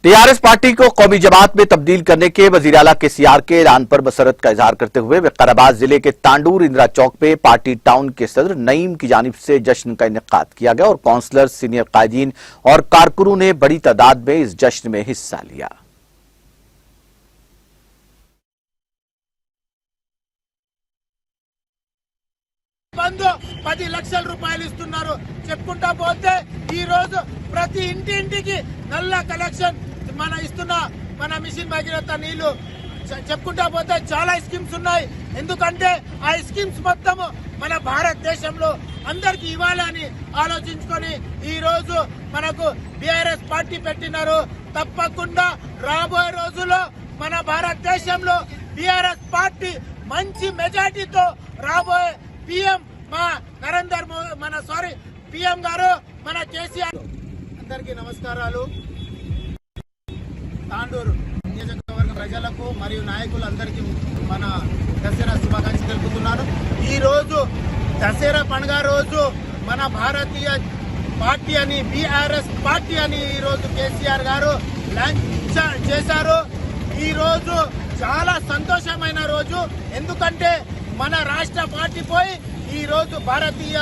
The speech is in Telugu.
टीआरएस पार्टी को कौमी जमात में तब्दील करने के वजीर आला केसीआर के ऐलान पर मसरत का इजहार करते हुए विकाराबाद जिले के तांडूर इंदिरा चौक पे पार्टी टाउन के सदर नईम की जानिब से जश्न का इनेकाद किया गया और काउंसलर, सीनियर कायदीन और कारकुनों ने बड़ी तादाद में इस जश्न में हिस्सा लिया। బంధు 10 లక్షల రూపాయలు ఇస్తున్నారు చెప్పుకుంటా పోతే ఈ రోజు ప్రతి ఇంటింటికి నల్ల కలెక్షన్ మన ఇస్తున్న మన మిషన్ భగీరథ నీళ్లు చెప్పుకుంటా పోతే చాలా స్కీమ్స్ ఉన్నాయి। ఎందుకంటే ఆ స్కీమ్స్ మొత్తం మన భారతదేశంలో అందరికీ ఇవ్వాలని ఆలోచించుకొని ఈ రోజు మనకు బీఆర్ఎస్ పార్టీ పెట్టినారు। తప్పకుండా రాబోయే రోజుల్లో మన భారతదేశంలో బీఆర్ఎస్ పార్టీ మంచి మెజారిటీతో రాబోయే पीएम नरेंद्र मन सॉरी पीएम गारू मन केसीआर अंदरिकी नमस्कारालु। तांडूर नियोजकवर्ग प्रजలకు మరియు నాయకులందరికీ మన దసరా శుభాకాంక్షలు తెలుపుతున్నాను। ఈ రోజు దసరా పండుగ రోజు మన భారతీయ పార్టీ అని బీఆర్ఎస్ పార్టీ అని ఈ రోజు కేసీఆర్ గారు లాంచ్ చేశారు। ఈ రోజు చాలా సంతోషమైన రోజు। ఎందుకంటే మన రాష్ట్ర పార్టీ పోయి ఈ రోజు భారతీయ